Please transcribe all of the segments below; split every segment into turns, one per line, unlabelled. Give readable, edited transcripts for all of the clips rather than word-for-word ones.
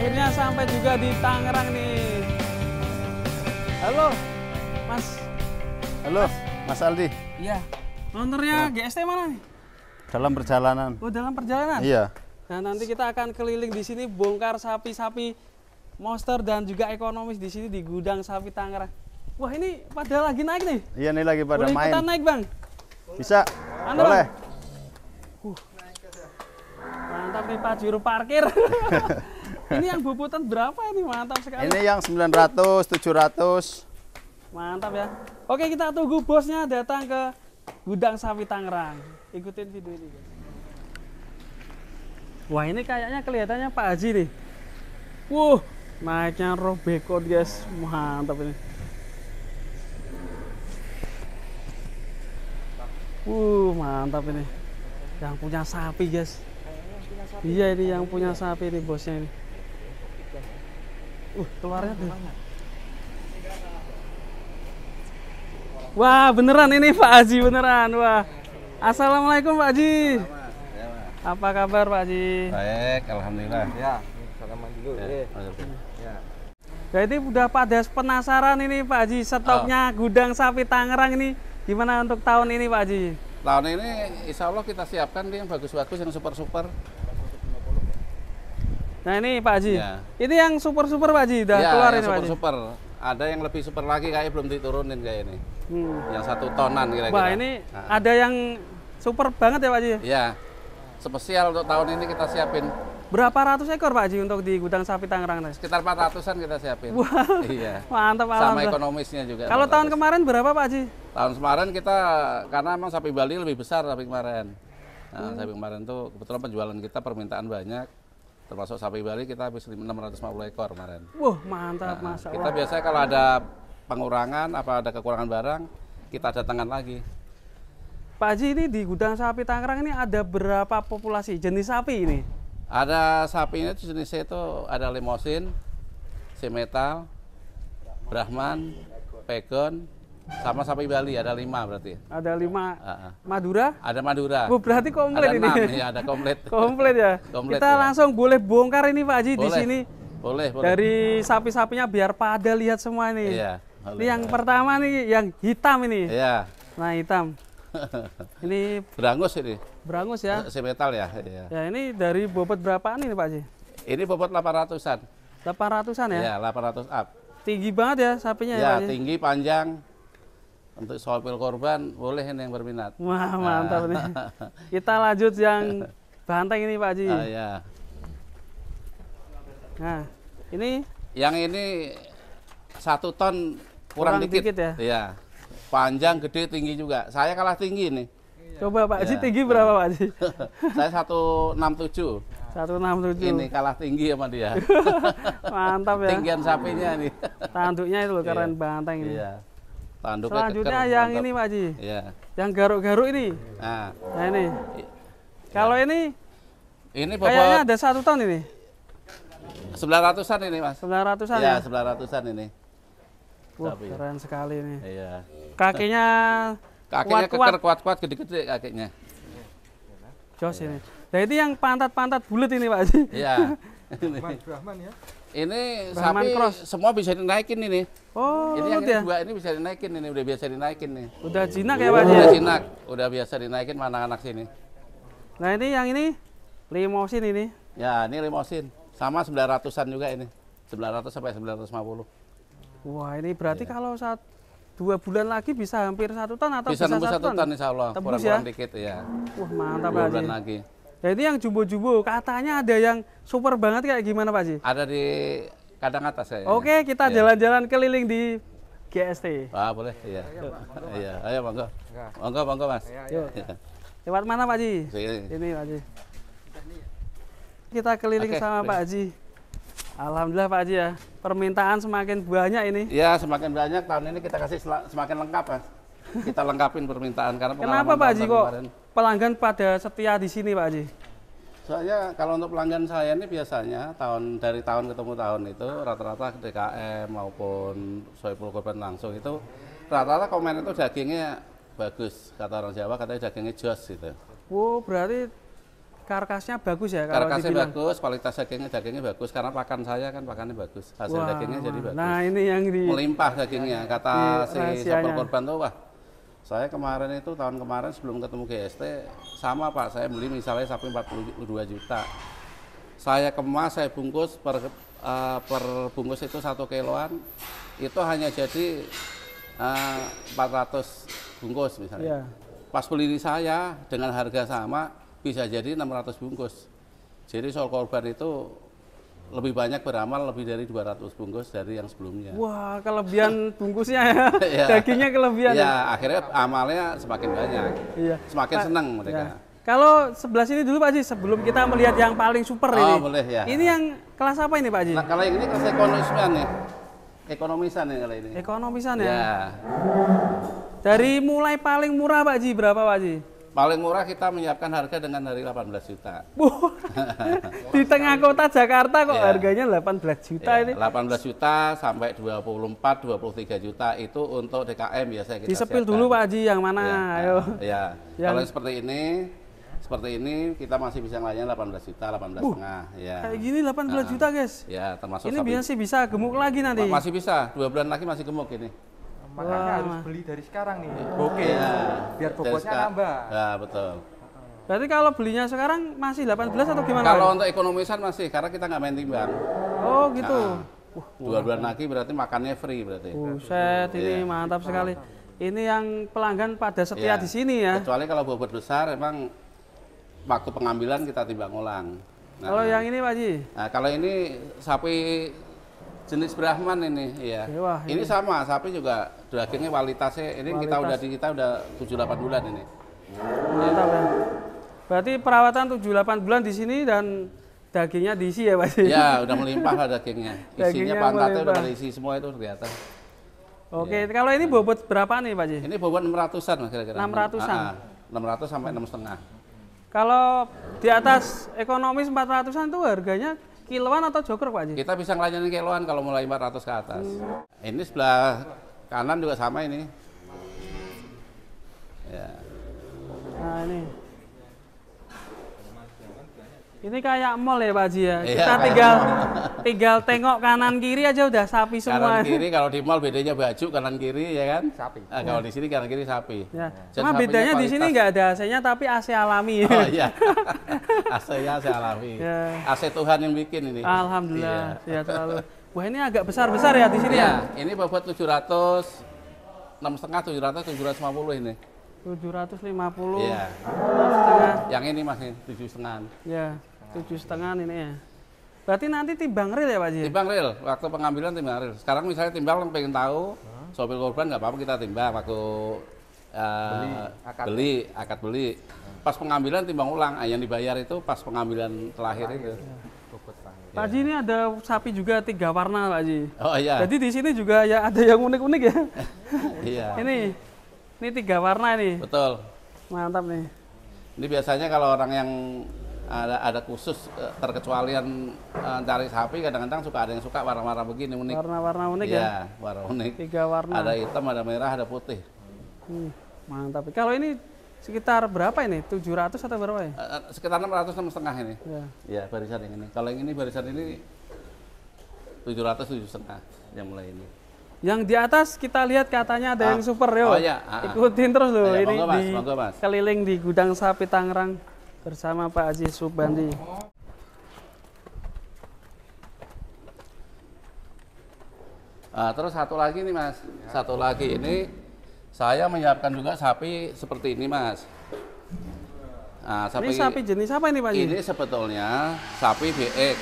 Akhirnya sampai juga di Tangerang nih. Halo, Mas.
Halo, Mas Aldi.
Iya. Motornya GST mana nih?
Dalam perjalanan.
Oh, dalam perjalanan?
Iya.
Nah, nanti kita akan keliling di sini bongkar sapi-sapi monster dan juga ekonomis di sini di gudang sapi Tangerang. Wah, ini pada lagi naik nih.
Iya, ini lagi pada
Boleh
main.
ikutan naik, Bang?
Bisa.
Mana,
Boleh.
Mantap nih Pak Juru parkir. Ini yang bobotan berapa ini? Mantap sekali.
Ini yang 900, 700.
Mantap ya. Oke, kita tunggu bosnya datang ke gudang sapi Tangerang. Ikutin video ini, guys. Wah, ini kayaknya kelihatannya Pak Haji nih. Naiknya Robecon, guys. Mantap ini. Mantap ini. Yang punya sapi, guys. Iya, ini yang punya sapi ini bosnya ini. Keluarnya tuh. Wah, beneran ini Pak Haji, beneran. Wah. Assalamualaikum Pak Haji. Apa kabar Pak Haji?
Baik, alhamdulillah.
Ya, salaman dulu.
Ya.
Jadi udah pada penasaran ini Pak Haji, stoknya gudang sapi Tangerang ini gimana untuk tahun ini Pak Haji?
Tahun ini insya Allah kita siapkan yang bagus-bagus, yang super-super.
Nah ini Pak Haji,
Ya.
ini yang super-super Pak Haji, udah
Ya,
keluar
yang
ini Pak Haji?
super-super. Ada yang lebih super lagi kayak belum diturunin kayak ini. Yang 1 tonan kira-kira.
Wah, ini ada yang super banget ya Pak Haji?
Ya, spesial untuk tahun ini kita siapin.
Berapa ratus ekor Pak Haji untuk di gudang sapi Tangerang?
Sekitar 400-an kita siapin.
Wah,
Iya.
mantap.
Sama
Alhamdulillah.
ekonomisnya juga.
Kalau tahun
400.
kemarin berapa Pak Haji?
Tahun kemarin kita, karena emang sapi Bali lebih besar sapi kemarin. Nah, sapi kemarin tuh kebetulan penjualan kita permintaan banyak. Termasuk sapi Bali kita habis 650 ekor kemarin.
Wah, mantap
Nah,
Masya
kita
Allah.
biasanya kalau ada pengurangan, apa ada kekurangan barang, kita datangkan lagi.
Pak Haji, ini di gudang sapi Tangerang ini ada berapa populasi jenis sapi ini?
Ada sapinya jenisnya itu ada limosin, simetal, Brahman, Pegon, sama sapi Bali ada 5 berarti.
Ada 5
Ah, ah.
Madura.
Ada Madura.
Berarti komplit
Ada
ini.
6, ya ada komplit.
Komplit ya.
Komplit,
Kita
ya.
langsung boleh bongkar ini Pak Haji di
Boleh.
sini.
Boleh.
Dari sapi-sapinya biar pada lihat semua ini.
Iya.
Ini yang pertama nih yang hitam ini.
Iya.
Nah, hitam. Ini
Berangus ini.
berangus ya.
Simetal ya. Iya.
Ya, ini dari bobot berapaan ini Pak Haji?
Ini bobot 800-an.
800-an ya.
Iya, 800 up.
Tinggi banget ya sapinya ya,
Ya,
Pak Haji.
tinggi, panjang. Untuk sopil korban boleh ini yang berminat.
Wah, mantap nih. Kita lanjut yang banteng ini Pak Haji.
Ah, ya.
Nah, ini
Yang ini 1 ton kurang dikit.
ya.
Iya. Panjang, gede, tinggi juga. Saya kalah tinggi nih.
Coba Pak Haji
Ya.
tinggi berapa Pak Haji?
Saya 167.
167.
Ini kalah tinggi sama dia.
Mantap ya.
Tinggian sapinya nih.
Tanduknya itu loh, keren
Iya.
banteng ini.
Iya. Tanduknya
Selanjutnya
keker,
yang
mantap.
ini Pak Haji.
Iya.
Yang garuk-garuk ini.
Nah,
Nah ini. Kalau ini
ini
kayaknya
bobot
ada 1 ton ini.
900-an ini, Mas.
900-an
Iya,
ya.
900-an ini.
Wah,
Sapi.
keren sekali ini.
Iya.
Kakinya
Kakinya
kuat-kuat.
keker, kuat-kuat, gede-gede kakinya.
Jos ini. Nah ini yang pantat-pantat bulat ini Pak Haji.
Iya. Ini.
Brahman ya.
Ini
Brahman
sapi
cross.
semua bisa dinaikin ini.
Oh,
Ini yang
ya.
ini 2 ini bisa dinaikin ini, udah biasa dinaikin nih.
Udah jinak ya Pak Haji.
Udah jinak, udah biasa dinaikin sama anak-anak sini.
Nah ini yang ini limosin ini.
Ya, ini limosin. Sama 900-an juga ini. 900 sampai 950.
Wah ini berarti
Iya.
kalau 2 bulan lagi bisa hampir 1 ton atau
Bisa nembus 1
1
ton insya Allah.
Tembus
Kurang-kurang
ya?
dikit ya.
Wah mantap
2
Pak
bulan
Haji.
lagi.
Jadi yang jumbo-jumbo katanya ada yang super banget kayak gimana Pak Haji?
Ada di kadang atas kayaknya.
Oke, kita
Iya.
jalan-jalan keliling di GST.
Ah, boleh. Iya. Iya, ayo monggo. Monggo, monggo, Mas.
Yuk.
Iya.
Lewat mana Pak Haji?
Sini.
Ini Pak Haji. Kita keliling
Oke,
sama
baik.
Pak Haji. Alhamdulillah Pak Haji ya. Permintaan semakin banyak ini.
Ya, semakin banyak tahun ini kita kasih semakin lengkap, Mas. Kita lengkapin permintaan karena
Kenapa
pengalaman
Pak Haji
tahun
kok
kemarin.
pelanggan pada setia di sini Pak Haji?
Soalnya kalau untuk pelanggan saya ini biasanya dari tahun ketemu tahun itu rata-rata DKM maupun Soepul Korban langsung itu rata-rata komen itu dagingnya bagus, kata orang Jawa katanya dagingnya jos gitu.
Wow, berarti karkasnya bagus ya kalau
Karkasnya
dibilang.
bagus, kualitas dagingnya bagus karena pakan saya kan pakannya bagus. Hasil
Wah,
dagingnya jadi bagus.
Nah, ini yang di
Melimpah dagingnya. Kata si
rahasianya.
Sapul Korban tuh, wah, saya kemarin itu tahun kemarin sebelum ketemu GST sama Pak, saya beli misalnya sapi 42 juta. Saya kemas, saya bungkus per bungkus itu 1 kiloan, itu hanya jadi 400 bungkus misalnya.
Iya.
Pas beli di saya dengan harga sama bisa jadi 600 bungkus. Jadi soal korban itu lebih banyak beramal lebih dari 200 bungkus dari yang sebelumnya.
Wah, kelebihan bungkusnya ya.
Iya.
Dagingnya kelebihan.
Ya, akhirnya amalnya semakin banyak.
Iya.
Semakin senang mereka.
Ya. Kalau sebelah sini dulu Pak Haji, sebelum kita melihat yang paling super ini.
Boleh ya.
Ini yang kelas apa ini Pak Haji?
Nah, kalau yang ini kelas ekonomisan nih. Ekonomisan nih kalau ini.
Ekonomisan ya.
Ya.
Dari mulai paling murah Pak Haji, berapa Pak Haji?
Paling murah kita menyiapkan harga dengan dari 18 juta.
Wah, di tengah kota Jakarta kok
Iya.
harganya 18 juta
Ya,
ini.
18 juta sampai 24, 23 juta itu untuk DKM biasanya kita
Disepil
siapkan.
dulu Pak Haji yang mana?
Ya,
Ayo.
ya.
Yang-
Kalau yang seperti ini kita masih bisa ngelayani 18 juta, 18 setengah. Ya.
Kayak gini 18 juta guys.
Ya, termasuk
Ini
sapi.
biasa sih bisa gemuk lagi nanti.
Masih bisa, 2 bulan lagi masih gemuk ini.
Makanya
Wah.
harus beli dari sekarang nih. Oke.
Ya,
Biar
dari
bobotnya
sekarang.
nambah.
Ya, betul.
Berarti kalau belinya sekarang masih 18 atau gimana?
Kalau
Pak?
untuk ekonomisan masih, karena kita nggak main timbang.
Oh gitu.
Nah, 2 bulan lagi berarti makannya free berarti.
Buset, ini
Iya.
mantap sekali. Ini yang pelanggan pada setia
Iya.
di sini ya.
Kecuali kalau bobot besar, emang waktu pengambilan kita timbang ulang. Nah,
Kalau yang ini Pak Haji,
nah, kalau ini sapi jenis Brahman ini, ya.
Wah,
ini sama, sapi juga dagingnya kualitasnya. Ini kita
Kualitas.
udah 7-8 bulan ini.
mantap ya. Berarti perawatan 7-8 bulan di sini dan dagingnya diisi ya Pak Haji?
Ya, udah melimpah lah dagingnya. Isinya
Dagingnya
pantatnya udah
melimpah.
berisi semua itu kelihatan.
Oke, kalau ini bobot berapa nih Pak Haji?
Ini bobot 600-an lah kira-kira.
600-an?
600 sampai 6,5.
Kalau di atas ekonomis 400-an tuh harganya kiloan atau joker Pak Haji?
Kita bisa ngelayani kiloan kalau mulai 400 ke atas. Ini sebelah kanan juga sama ini. Ya.
Nah ini. Ini kayak mall ya Pak Haji ya.
Iya,
Kita
kayak
tinggal tengok kanan kiri aja udah sapi semua.
Kanan kiri kalau di mall bedanya baju kanan kiri ya kan?
Sapi.
Nah, kalau di sini kanan kiri sapi.
Ya.
Dan
Cuma
sapinya
bedanya di sini
kualitas.
nggak ada AC-nya tapi AC alami.
Oh iya. AC-nya AC alami.
Ya.
AC Tuhan yang bikin ini.
Alhamdulillah.
Iya.
Ya terlalu. Wah ini agak besar-besar ya di sini ya.
Iya, ini bobot 700, 6,5, 700, 750 ini.
750.
Iya.
Setengah.
Yang ini masih 7,5.
Ya. 7,5 ini ya. Berarti nanti timbang real ya Pak Haji?
Timbang real, waktu pengambilan timbang real. Sekarang misalnya timbang yang pengen tahu, sopir korban nggak apa-apa kita timbang waktu akad beli. Pas pengambilan timbang ulang, yang dibayar itu pas pengambilan terakhir itu.
Bobot terakhir.
Pak Haji ini ada sapi juga 3 warna Pak Haji.
Oh iya,
Jadi di sini juga ya ada yang unik-unik ya.
iya,
Ini 3 warna ini.
betul.
Mantap nih.
Ini biasanya kalau orang yang ada khusus terkecualian cari sapi, kadang-kadang suka ada yang suka warna-warna begini unik.
Warna-warna unik ya.
Iya, warna unik.
3 warna.
Ada hitam, ada merah, ada putih.
Mantap. Kalau ini sekitar berapa ini? 700 atau berapa ya?
Sekitar 600, 6,5 ini.
Ya.
Ya, barisan yang ini. Kalau yang ini barisan ini 700, 7,5 yang mulai ini.
Yang di atas kita lihat katanya ada yang super yo.
Oh iya,
Ikutin terus loh
Ayo,
ini
monggo, Mas,
di
monggo, Mas.
keliling di gudang sapi Tangerang bersama Pak Haji Subandi.
Terus satu lagi nih Mas, satu lagi ini saya menyiapkan juga sapi seperti ini Mas.
Ini sapi jenis apa ini Pak Haji?
ini sebetulnya sapi BX.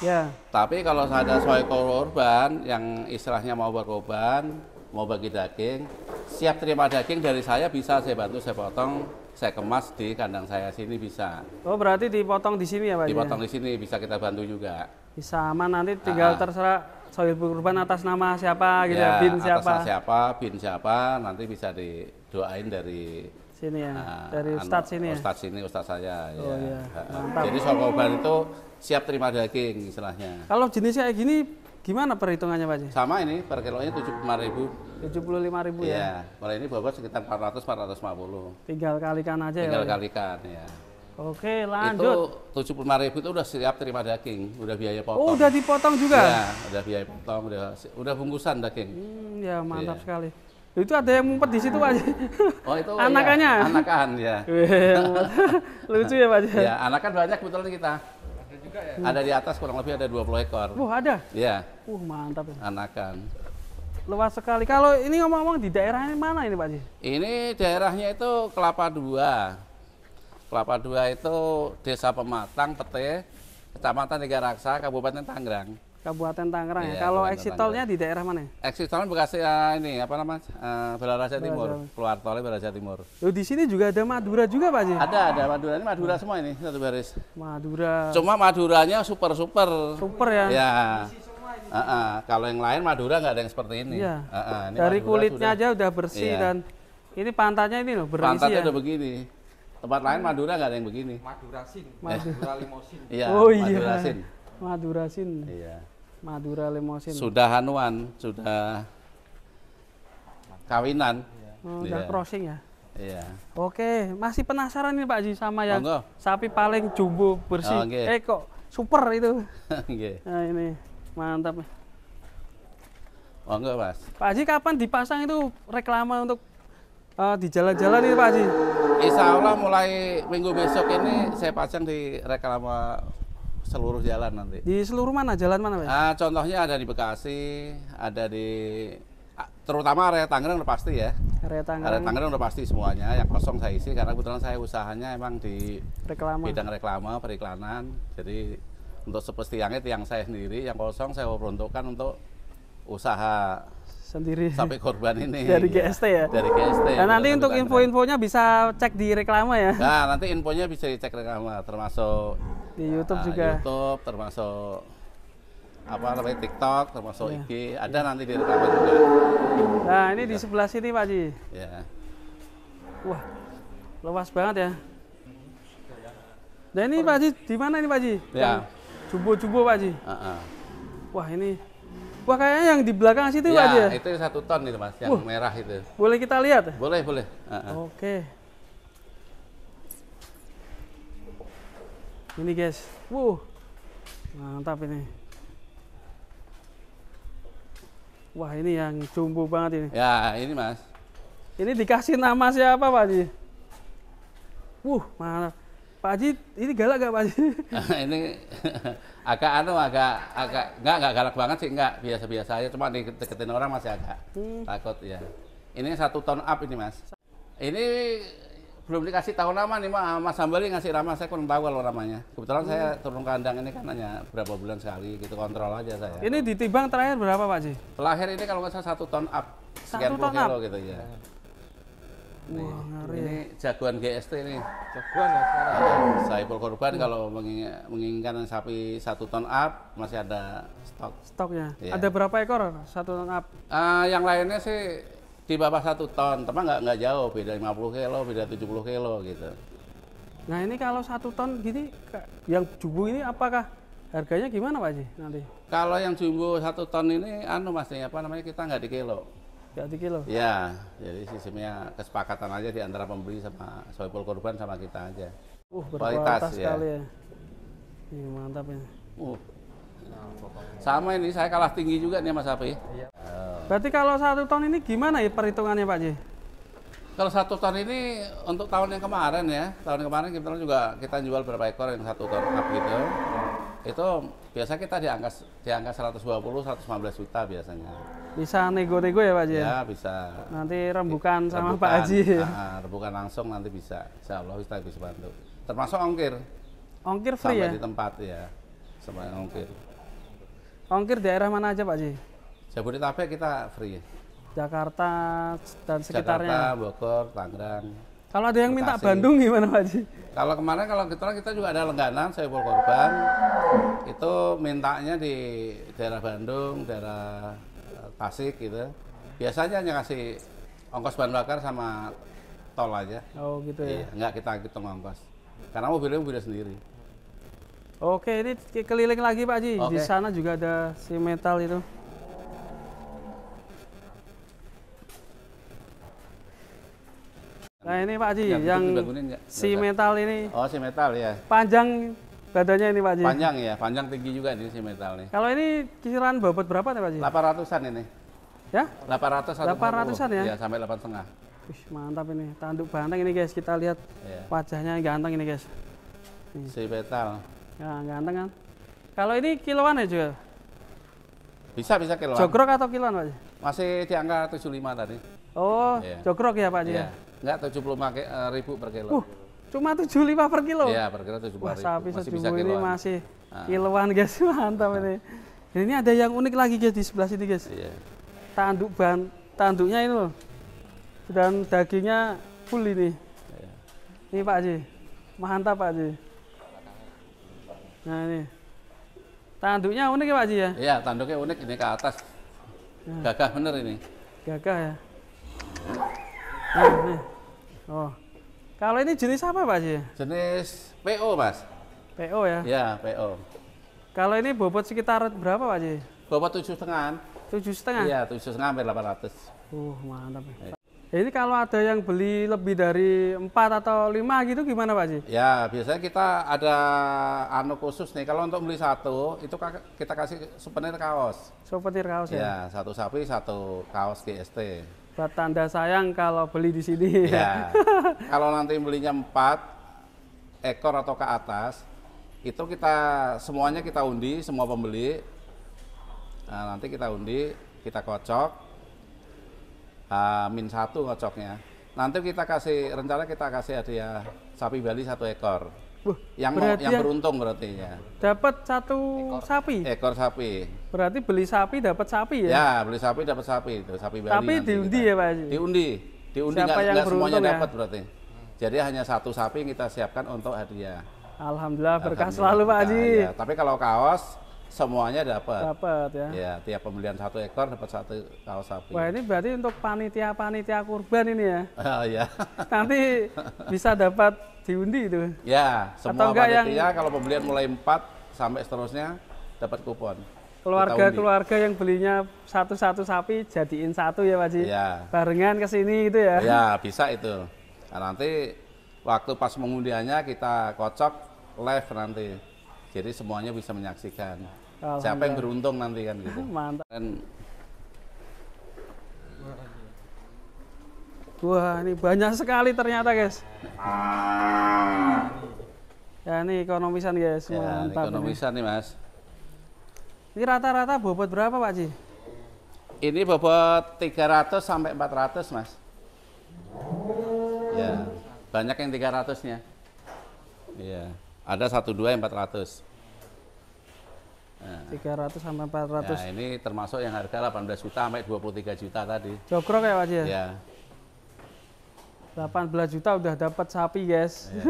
Ya.
Tapi kalau ada soal korban yang istilahnya mau berkorban, mau bagi daging, siap terima daging dari saya bisa saya bantu, saya potong, saya kemas di kandang saya sini bisa.
Oh berarti dipotong di sini ya Pak Haji?
Dipotong di sini bisa kita bantu juga.
Bisa aman nanti tinggal terserah soal kurban atas nama siapa gitu ya, bin
atas
siapa.
nama siapa, bin siapa, nanti bisa didoain dari
Sini ya, dari Ustadz sini ya.
Ustadz sini, Ustadz saya.
Oh, iya.
Ha.
Mantap.
Jadi soal korban itu siap terima daging istilahnya.
Kalau jenis kayak gini gimana perhitungannya Pak Haji?
Sama ini per kilonya 75.000.
75.000 ya.
Iya, kalau ini bobot sekitar 400, 450.
Tinggal kalikan aja
Tinggal
ya. Pak?
kalikan ya.
Oke,
Itu
lanjut.
75.000 itu udah siap terima daging, udah biaya potong.
Oh, udah dipotong juga?
Ya, udah biaya potong, udah bungkusan daging.
Ya, mantap
Iya.
sekali. Itu ada yang ngumpet di situ, Pak Haji.
Oh itu
Anakannya?
Ya, anakan ya.
Wih, lucu ya, Pak Haji.
Ya, anakan banyak kebetulan kita.
Ada juga ya.
Ada di atas kurang lebih ada 20 ekor.
Wah, ada.
Ya,
Mantap ya.
anakan.
Luas sekali. Kalau ini ngomong-ngomong di daerahnya mana ini, Pak Haji?
Ini daerahnya itu Kelapa Dua. Kelapa Dua itu Desa Pematang, Pete, Kecamatan Tiga Raksa, Kabupaten Tangerang.
Kabupaten Tangerang ya.
Iya,
Kalau
Kabupaten
exit tolnya di daerah mana?
Exit tolnya Bekasi ini apa namanya? Balaraja Timur. Keluar tolnya Balaraja Timur.
Loh, di sini juga ada Madura juga, Pak Haji?
Ada Madura, ini Madura semua ini satu baris.
Madura.
Cuma Maduranya super.
Super ya.
Ya. Kalau yang lain Madura nggak ada yang seperti ini.
Iya.
Ini
Dari
Madura
kulitnya aja udah bersih
Iya.
dan ini pantatnya ini loh berisi
pantatnya
ya.
udah begini. Tempat lain Madura nggak ada yang begini.
Madurasin.
Madura.
Madura limosin.
Iya.
Oh iya.
Madurasin.
Madurasin.
Iya.
Madura Limosin.
Sudah hanuan, sudah kawinan.
Oh, udah
Iya.
crossing ya.
Iya.
Oke, masih penasaran nih Pak Haji sama yang
Monggo.
sapi paling jumbo bersih.
Oh, oke.
Kok super itu.
Nggih.
Nah ini mantap.
Monggo, Mas.
Pak Haji kapan dipasang itu reklame untuk di jalan-jalan ini Pak Haji?
Insya Allah mulai minggu besok ini saya pasang di reklame seluruh jalan nanti.
Di seluruh mana? Jalan mana Pak?
Contohnya ada di Bekasi, ada di terutama area Tangerang udah pasti ya.
Area
Area
Tangerang.
Tangerang udah pasti semuanya. Yang kosong saya isi karena kebetulan saya usahanya emang di
Reklame.
bidang reklame, periklanan. Jadi untuk sepestiangnya tiang saya sendiri, yang kosong saya peruntukkan untuk usaha
Sendiri.
sapi korban ini.
Dari
Ya.
GST ya?
Dari GST.
Dan nanti
Betul,
untuk
Tangerang.
info-infonya bisa cek di reklame ya.
Nah, nanti infonya bisa dicek reklame, termasuk
Di YouTube juga.
YouTube, termasuk apa namanya TikTok, termasuk
Iya.
IG, ada nanti di reklame juga.
Nah ini di sebelah sini Pak Haji.
Ya.
Wah, luas banget ya. Dan ini Pak Haji, di mana ini Pak Haji?
Ya.
Jumbo-jumbo Pak Haji.
Heeh.
Wah ini, wah kayaknya yang di belakang situ Pak Haji
Ya,
ya?
itu 1 ton itu Mas, yang merah itu.
Boleh kita lihat?
Boleh, boleh. Heeh.
Oke. Ini guys, mantap ini. Wah ini yang jumbo banget ini.
Ya, ini Mas.
Ini dikasih nama siapa Pak Haji? Mantap. Pak Haji, ini galak gak Pak Haji?
Ini agak enggak galak banget sih, enggak, biasa-biasa aja, cuma deketin orang masih agak takut ya. Ini 1 ton up ini Mas. Ini belum dikasih tahu nama nih Mas Hambali ngasih nama, saya kurang tahu kalau namanya. Kebetulan saya turun kandang ini kan hanya berapa bulan sekali gitu, kontrol aja saya.
Ini ditimbang terakhir berapa Pak Haji?
Terakhir ini kalau nggak salah 1 ton up,
1
sekian
ton
puluh kilo
up?
gitu ya.
Wah ngeri.
Ini jagoan GST ini.
Jagoan ya sekarang.
Saipul korban kalau menginginkan sapi 1 ton up masih ada stok.
Stoknya.
Iya.
Ada berapa ekor? 1 ton up.
Yang lainnya sih di bawah 1 ton, tapi nggak jauh, beda 50 kilo, beda 70 kilo gitu.
Nah ini kalau 1 ton gini, yang jumbo ini apakah harganya gimana Pak Haji nanti?
Kalau yang jumbo 1 ton ini, Mas, apa namanya, kita nggak di kilo.
Gak di kilo?
Ya, jadi sistemnya kesepakatan aja di antara pembeli sama Saipul korban sama kita aja.
Berkualitas
ya.
sekali ya. Ini mantap ya.
Sama ini saya kalah tinggi juga nih Mas Api.
Iya.
Berarti kalau 1 ton ini gimana ya perhitungannya Pak Haji?
Kalau 1 ton ini untuk tahun yang kemarin ya, tahun kemarin kita jual berapa ekor yang 1 ton up gitu. Itu biasa kita di angka 120-115 juta biasanya.
Bisa nego-nego ya Pak Haji?
Ya bisa.
Nanti rembukan sama
Rembukan,
Pak Haji.
Rembukan langsung nanti bisa. Insya Allah kita bisa bantu. Termasuk ongkir.
Ongkir free
Sampai
ya?
di tempat ya. Sampai ongkir.
Ongkir daerah mana aja Pak Haji?
Jabodetabek kita free.
Jakarta dan sekitarnya.
Jakarta, Bogor, Tangerang.
Kalau ada yang minta
Bekasi.
Bandung gimana Pak Haji?
Kalau kemarin kita juga ada langganan Saipul korban. Itu mintanya di daerah Bandung, daerah Tasik gitu. Biasanya hanya kasih ongkos bahan bakar sama tol aja.
Oh gitu ya.
Iya, enggak kita hitung ongkos. Karena mobilnya sendiri.
Oke, ini keliling lagi Pak Haji. Di
Oke.
sana juga ada si metal itu. Nah ini Pak Haji,
Yang itu
yang
dibangunin nggak?
si
Nggak usah.
metal ini
Oh, si metal ya.
panjang badannya ini Pak Haji.
Panjang ya, panjang tinggi juga ini si metal nih.
Kalau ini kisaran bobot berapa nih Pak Haji?
800-an ini.
Ya?
800
800-an ya?
Iya, sampai 8,5.
Wih, mantap ini. Tanduk banteng ini guys, kita lihat
Iya.
wajahnya ganteng ini guys.
Si metal.
Ya ganteng kan. Kalau ini kiloan ya juga?
Bisa kiloan.
Jogrok atau kiloan Pak Haji?
Masih di angka 75 tadi.
Oh,
Iya.
jogrok ya Pak Haji?
Iya. Enggak 75.000 per kilo.
Cuma 75 per kilo?
Iya, per kilo 75.000.
Wah, sapi
Masih bisa
sejumu ini
kiloan.
masih
Ah.
kiloan guys, mantap ini. Dan ini ada yang unik lagi guys di sebelah sini guys.
Iya.
Tanduknya ini loh. Dan dagingnya full ini.
Iya.
Ini Pak Haji. Mantap Pak Haji. Nah ini. Tanduknya unik ya Pak Haji ya?
Iya, tanduknya unik ini ke atas. Gagah bener ini.
Gagah ya. Nah, ini. Oh. Kalau ini jenis apa Pak Haji?
Jenis PO, Mas.
PO ya.
Iya, PO.
Kalau ini bobot sekitar berapa Pak Haji?
Bobot 7,5.
7,5?
Iya, 7,5 sampai 800.
Mantap ya. Ini kalau ada yang beli lebih dari 4 atau 5 gitu gimana Pak Haji?
Ya, biasanya kita ada anu khusus nih. Kalau untuk beli satu, itu kita kasih souvenir kaos.
Souvenir kaos ya?
Ya, satu sapi, satu kaos GST.
Buat tanda sayang kalau beli di sini.
Ya. Kalau nanti belinya 4 ekor atau ke atas, itu semuanya kita undi, semua pembeli. Nah, nanti kita undi, kita kocok. -1 ngocoknya. Nanti rencana kita kasih hadiah sapi Bali 1 ekor. Yang beruntung berarti ya.
Dapat 1 sapi.
Ekor sapi.
Berarti beli sapi dapat sapi ya?
Ya, beli sapi dapat sapi itu, sapi Bali.
Tapi
nanti
diundi
kita.
ya Pak Haji?
Diundi
Siapa yang
nggak semuanya
beruntung ya?
dapat berarti. Jadi hanya 1 sapi yang kita siapkan untuk hadiah.
Alhamdulillah berkah
Alhamdulillah.
selalu Pak Haji.
Ya, tapi kalau kaos semuanya dapat.
Dapat ya.
Ya, tiap pembelian 1 ekor dapat 1 kaos sapi.
Wah ini berarti untuk panitia kurban ini ya.
Oh ya.
Nanti bisa dapat diundi itu.
Ya, semua
Atau enggak
panitia kalau pembelian mulai 4 sampai seterusnya dapat kupon.
Keluarga yang belinya satu sapi jadiin 1 ya Pak Haji.
Ya.
Barengan ke sini gitu ya.
Ya, bisa itu. Nah, nanti waktu pas mengundiannya kita kocok live nanti. Jadi semuanya bisa menyaksikan. Siapa yang beruntung nanti kan gitu.
Mantap.
Dan
Wah ini banyak sekali ternyata guys. Ya ini ekonomisan guys.
ya,
Mantap.
ekonomisan nih Mas.
Ini rata-rata bobot berapa Pak Haji?
Ini bobot 300 sampai 400 Mas. Ya, banyak yang 300-nya. Iya, ada 1-2 yang 400. Nah,
300 sampai 400.
ya, ini termasuk yang harga 18 juta sampai 23 juta tadi.
Jogrok ya Pak Haji?
Ya,
18 juta udah dapat sapi guys.
ya.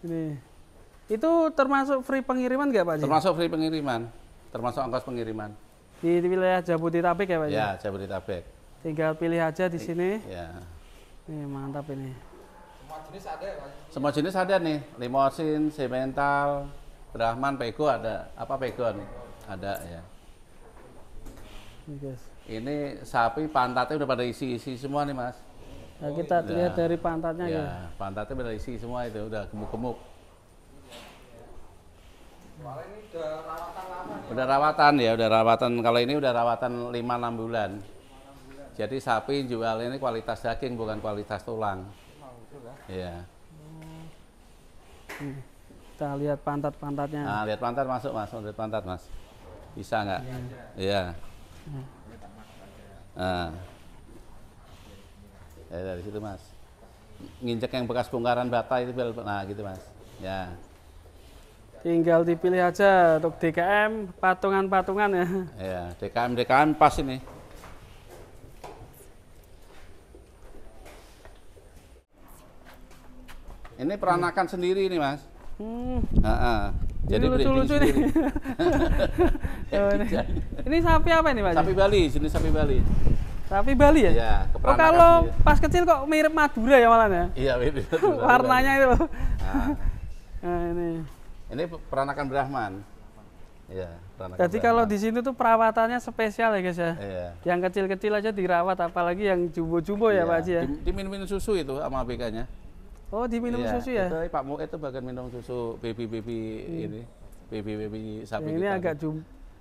Ini. Itu termasuk free pengiriman nggak Pak Haji?
Termasuk free pengiriman, termasuk ongkos pengiriman.
Di wilayah Jabodetabek ya Pak Haji?
Ya, Jabodetabek.
Tinggal pilih aja di sini.
Ya.
Nih mantap ini.
Semua jenis ada ya Pak?
Semua jenis ada nih, limosin, semental, Brahman, Pego ada. Apa Pego nih? Ada ya.
Ini guys.
Ini sapi pantatnya udah pada isi-isi semua nih Mas.
Nah, kita
Udah.
lihat dari pantatnya
Ya,
ya.
pantatnya udah isi semua itu, udah gemuk-gemuk.
Soalnya ini udah rawatan lama nih.
Udah rawatan ya, udah rawatan. Kalau ini udah rawatan 5-6 bulan. Jadi sapi jual ini kualitas daging bukan kualitas tulang.
Oh, betul ya.
Iya.
Kita lihat pantat-pantatnya.
Nah, lihat pantat masuk Mas, lihat pantat Mas. Bisa nggak? Iya. Nah. Ya, dari situ Mas. Nginjek yang bekas bongkaran bata itu, nah gitu Mas. Ya.
Tinggal dipilih aja untuk DKM, patungan-patungan ya.
Ya, DKM pas ini. Ini peranakan sendiri nih Mas. Jadi
Ini lucu-lucu nih. Oh, ini sapi apa ini Pak?
Sapi Bali, jenis sapi Bali.
Sapi Bali ya?
Iya,
Oh
keperanakan
kalau
sendiri.
pas kecil kok mirip Madura ya malah ya?
Iya, itu.
Warnanya itu.
Nah,
Nah ini.
ini peranakan Brahman. Iya, peranakan
Jadi kalau
Brahman.
di sini tuh perawatannya spesial ya guys ya.
Iya.
Yang kecil-kecil aja dirawat, apalagi yang jumbo-jumbo ya
Iya,
Pak Haji ya.
Diminum susu itu sama ABK-nya.
Oh diminum
Iya,
susu ya.
Itu Pak Mu itu bagian minum susu baby ini. Baby sapi
Ini
kita.
agak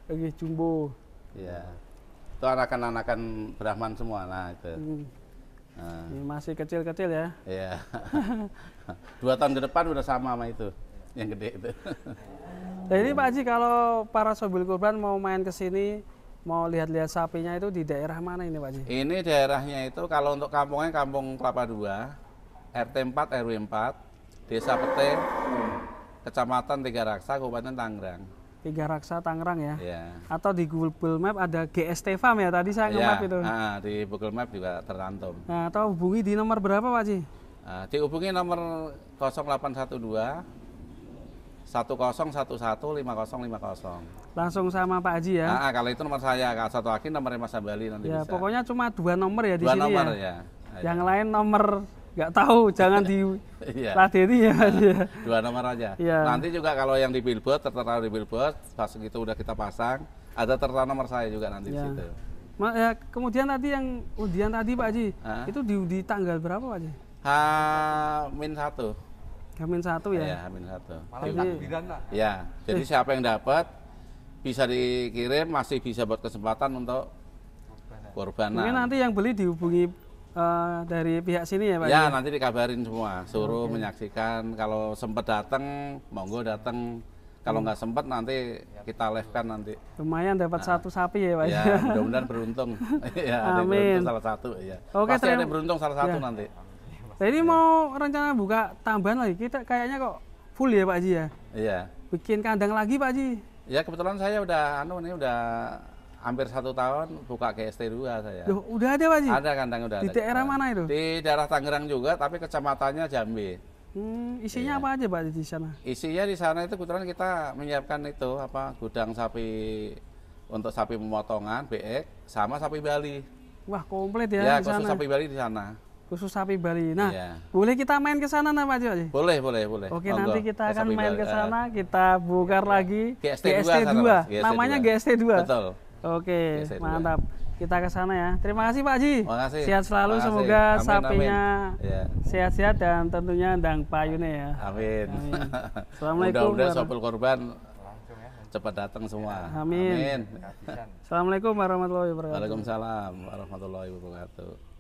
lagi jumbo.
Iya. Itu anakan-anakan Brahman semua. Nah, itu.
Hmm.
Nah,
Ini masih kecil-kecil ya.
iya. 2 tahun ke depan udah sama itu. Yang gede itu.
Nah ini Pak Haji, kalau para sobil kurban mau main ke sini, mau lihat-lihat sapinya itu di daerah mana ini Pak Haji?
Ini daerahnya itu kalau untuk kampungnya Kampung Kelapa 2, RT 4 RW 4, Desa Pete, Kecamatan Tiga Raksa, Kabupaten Tangerang.
Tiga Raksa Tangerang ya.
Iya.
Atau di Google Map ada GST Farm ya, tadi saya nge-map itu.
Di Google Map juga tercantum.
Nah, atau hubungi di nomor berapa Pak Haji?
Dihubungi nomor 0812 1011 5050.
Langsung sama Pak Haji ya.
Kalau itu nomor saya, kalau satu lagi nomornya Mas Abali nanti
Ya
bisa.
pokoknya cuma 2 nomor ya di
2
sini
nomor
ya.
ya.
Yang lain nomor nggak tahu, jangan di
Iya.
ladeni ya Pak Haji ya.
2 nomor aja.
Iya.
Nanti juga kalau yang di billboard, tertera di billboard, pas gitu udah kita pasang, ada tertera nomor saya juga nanti di
Ya.
situ.
Kemudian tadi yang undian tadi Pak Haji,
Hah?
itu di tanggal berapa Pak Haji?
H-1.
Gamin 1 ya.
Iya, H-1.
Malam
Jadi-
takbiran lah.
Ya, jadi siapa yang dapat bisa dikirim, masih bisa buat kesempatan untuk kurbanan.
Mungkin nanti yang beli dihubungi dari pihak sini ya Pak
Ya,
Haji?
nanti dikabarin semua, suruh menyaksikan. Kalau sempat datang, monggo datang. Kalau nggak sempat nanti kita live-kan nanti.
Lumayan dapat satu sapi ya Pak Haji.
Ya, mudah-mudahan beruntung. Ya, ada yang
Amin.
beruntung salah satu. Ya.
Oke,
Pasti ada
terima-
yang beruntung salah satu
Ya.
nanti.
Nah, ini mau rencana buka tambahan lagi, kita kayaknya kok full ya Pak Haji ya?
Iya.
Bikin kandang lagi Pak Haji?
Ya kebetulan saya udah udah hampir 1 tahun buka GST 2 saya.
Loh, udah ada Pak Haji?
Ada kandang udah
Di
ada.
daerah mana itu?
Di daerah Tangerang juga, tapi kecamatannya Jambi.
Isinya
Iya.
apa aja Pak Haji di sana?
Isinya di sana itu kebetulan kita menyiapkan itu gudang sapi untuk sapi pemotongan, beek, sama sapi Bali.
Wah komplit ya,
Ya,
di
khusus
sana.
sapi Bali di sana.
Khusus sapi Bali. Nah,
Iya.
boleh kita main ke sana nah Pak Haji?
Boleh.
Oke,
Monggo.
nanti kita akan
Sapi
main
Bali.
ke sana, kita bongkar lagi
GST 2 sana, Mas. GST
Namanya
2.
GST 2.
Betul.
Oke,
GST 2.
mantap. Kita ke sana ya. Terima kasih Pak Haji.
Terima kasih.
Sehat selalu,
Terima kasih.
semoga
Amin,
sapinya
amin. Ya.
sehat-sehat dan tentunya ndang payune ya.
Amin.
Amin. Assalamualaikum
Mudah-mudahan sopil korban
Langsung ya.
cepat datang semua.
Amin.
Habisan.
Assalamualaikum warahmatullahi wabarakatuh.
Waalaikumsalam warahmatullahi wabarakatuh.